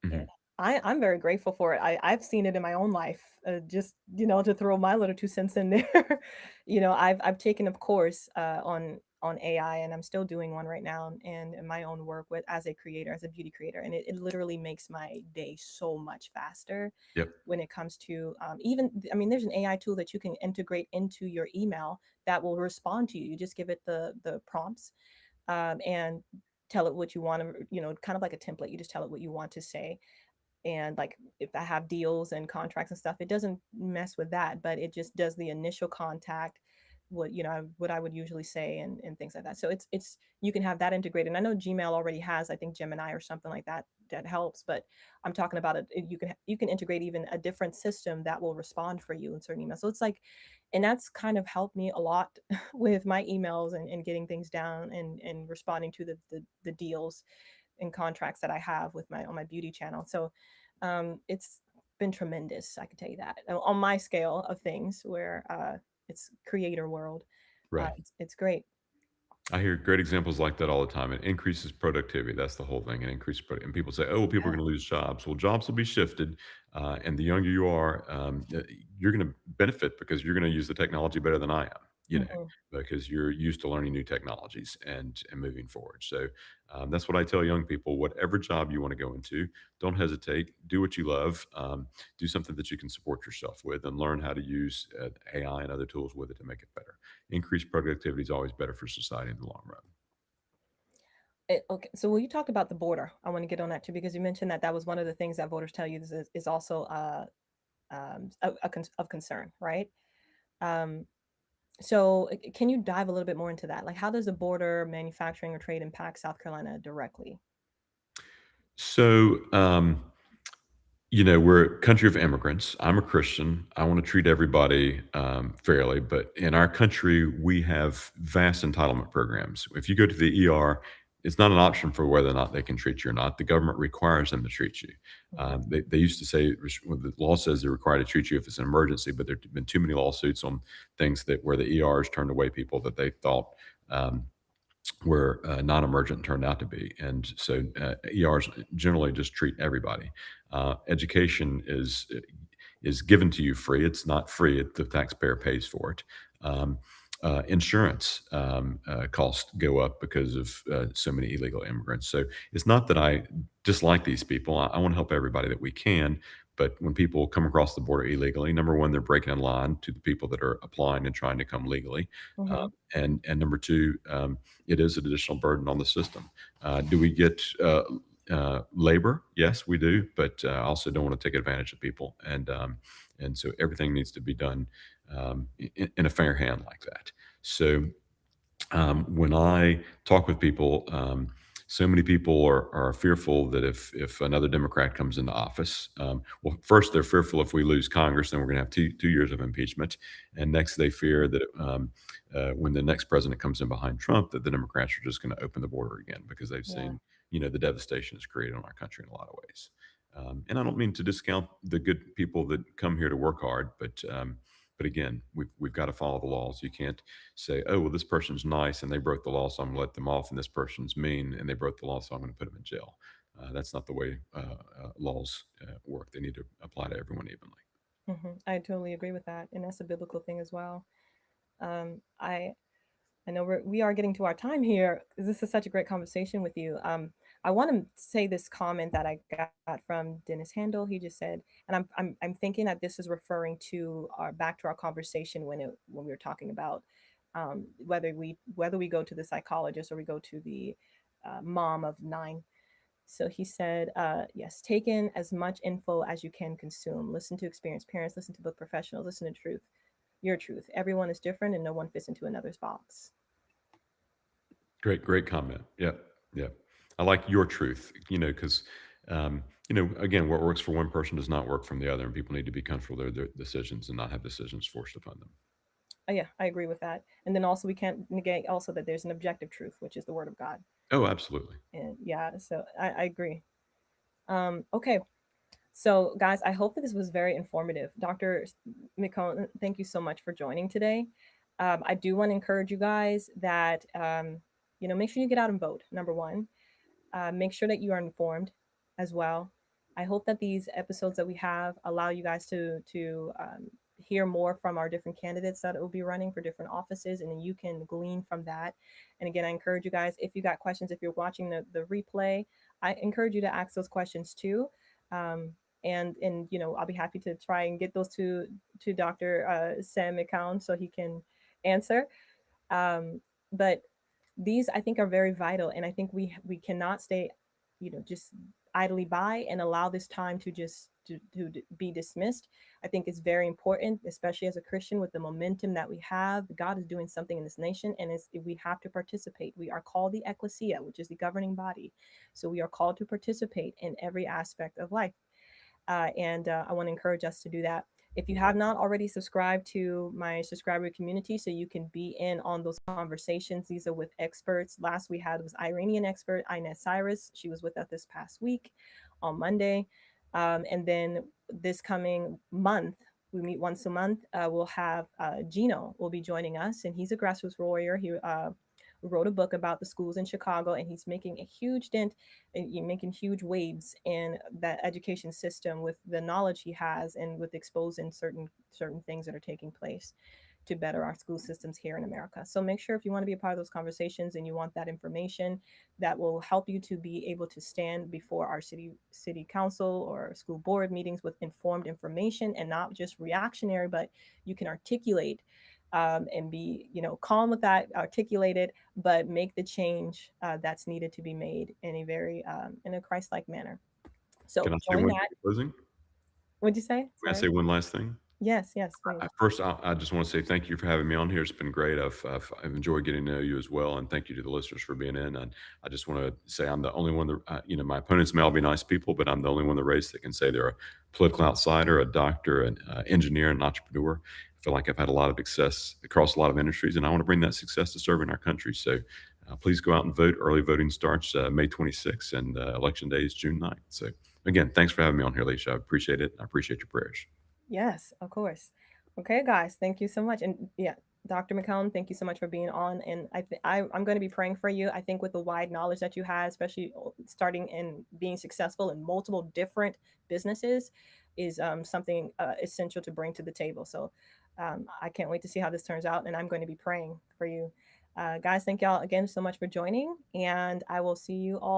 Mhm. I'm very grateful for it. I've seen it in my own life. Just to throw my little 2 cents in there. I've taken a course on AI, and I'm still doing one right now, and in my own work with as a creator, as a beauty creator, and it literally makes my day so much faster Yep. when it comes to even. I mean, there's an AI tool that you can integrate into your email that will respond to you. You just give it the prompts, and tell it what you want to, kind of like a template. You just tell it what you want to say, and like if I have deals and contracts and stuff, it doesn't mess with that, but it just does the initial contact, what I would usually say, and things like that. So it's you can have that integrated. And I know Gmail already has, I think, Gemini or something like that that helps, but I'm talking about it. You can integrate even a different system that will respond for you in certain emails. So it's like, and that's kind of helped me a lot with my emails, and getting things down, and responding to the deals and contracts that I have with my on my beauty channel. So it's been tremendous. I can tell you that on my scale of things, where it's creator world. Right. It's great. I hear great examples like that all the time. It increases productivity. That's the whole thing. It increases and people say, "Oh, well, people are Yeah. going to lose jobs." Well, jobs will be shifted, and the younger you are, you're going to benefit because you're going to use the technology better than I am. Hmm. Because you're used to learning new technologies and moving forward. So that's what I tell young people: whatever job you want to go into, don't hesitate. Do what you love. Do something that you can support yourself with, and learn how to use AI and other tools with it to make it better. Increased productivity is always better for society in the long run. Okay, so when you talked about the border, I want to get on that too, because you mentioned that that was one of the things that voters tell you is also of concern, right? Um, so can you dive a little bit more into that? Like, how does the border manufacturing or trade impact South Carolina directly? So, we're a country of immigrants. I'm a Christian. I want to treat everybody fairly, but in our country, we have vast entitlement programs. If you go to the ER, it's not an option for whether or not they can treat you or not. The government requires them to treat you. Hmm. They used to say, well, the law says they're required to treat you if it's an emergency, but there have been too many lawsuits on things that where the ERs turned away people that they thought um, where non-emergent turned out to be. And so ERs generally just treat everybody. Education is given to you free. It's not free. The taxpayer pays for it. Insurance costs go up because of so many illegal immigrants. So it's not that I dislike these people. I want to help everybody that we can. But when people come across the border illegally, number one, they're breaking in line to the people that are applying and trying to come legally. Hmm. And number two, it is an additional burden on the system. Do we get labor? Yes, we do, but I also don't want to take advantage of people, and so everything needs to be done in a fair hand like that. So when I talk with people, so many people are fearful that if another Democrat comes into office, well, first they're fearful if we lose Congress, then we're going to have two years of impeachment, and next they fear that when the next president comes in behind Trump, that the Democrats are just going to open the border again because they've Yeah. seen the devastation it's created on our country in a lot of ways. And I don't mean to discount the good people that come here to work hard, but again, we've got to follow the laws. You can't say, oh, well, this person's nice and they broke the law, so I'm going to let them off, and this person's mean and they broke the law, so I'm going to put them in jail. That's not the way laws work. They need to apply to everyone evenly. I totally agree with that, and that's a biblical thing as well. I know we are getting to our time here. This is such a great conversation with you. I want to say this comment that I got from Dennis Handel. He just said, and I'm thinking that this is referring to our back to our conversation when we were talking about whether we go to the psychologist or we go to the mom of 9. So he said, yes, take in as much info as you can consume. Listen to experienced parents, listen to book professionals, listen to truth, your truth. Everyone is different and no one fits into another's box. Great comment. Yep, yep. I like your truth. Because again, what works for one person does not work from the other, and people need to be comfortable with their decisions and not have decisions forced upon them. Yeah, I agree with that. And then also we can't negate also that there's an objective truth, which is the word of God. Oh, absolutely. And yeah, so I agree. Okay. So guys, I hope that this was very informative. Dr. McCown, thank you so much for joining today. I do want to encourage you guys that make sure you get out and vote, number one. Make sure that you are informed as well. I hope that these episodes that we have allow you guys to hear more from our different candidates that will be running for different offices, and then you can glean from that. And again, I encourage you guys, if you got questions, if you're watching the replay, I encourage you to ask those questions too. Um, and I'll be happy to try and get those to Dr. Sam McCown so he can answer. But these I think are very vital, and I think we cannot stay, just idly by and allow this time to just to be dismissed. I think it's very important, especially as a Christian, with the momentum that we have. God is doing something in this nation, and we have to participate. We are called the ecclesia, which is the governing body, so we are called to participate in every aspect of life. And I want to encourage us to do that. If you have not already subscribed to my subscriber community so you can be in on those conversations, these are with experts. Last we had was Iranian expert Inez Cyrus. She was with us this past week on Monday. And then this coming month, we meet once a month. We'll have Gino will be joining us, and he's a grassroots warrior. He wrote a book about the schools in Chicago, and he's making a huge dent, making huge waves in that education system with the knowledge he has and with exposing certain things that are taking place to better our school systems here in America. So make sure, if you want to be a part of those conversations and you want that information that will help you to be able to stand before our city council or school board meetings with informed information and not just reactionary, but you can articulate and be, calm with that, articulate it, but make the change that's needed to be made in a very in a Christ-like manner. So Can I say join one that. thing in closing? What'd you say? Can I Sorry. say one last thing? Yes, please. First, I just want to say thank you for having me on here. It's been great. I've enjoyed getting to know you as well, and thank you to the listeners for being in. And I just want to say I'm the only one that, my opponents may all be nice people, but I'm the only one in the race that can say they're a political outsider, a doctor, an engineer, an entrepreneur. I feel like I've had a lot of success across a lot of industries, and I want to bring that success to serving our country. So please go out and vote. Early voting starts May 26th, and election day is June 9th. So again, thanks for having me on here, Leisha. I appreciate it. I appreciate your prayers. Yes, of course. Okay, guys, thank you so much. And yeah, Dr. McCown, thank you so much for being on. And I'm going to be praying for you. I think with the wide knowledge that you have, especially starting and being successful in multiple different businesses, is something essential to bring to the table. So I can't wait to see how this turns out. And I'm going to be praying for you. Guys, thank y'all again so much for joining. And I will see you all.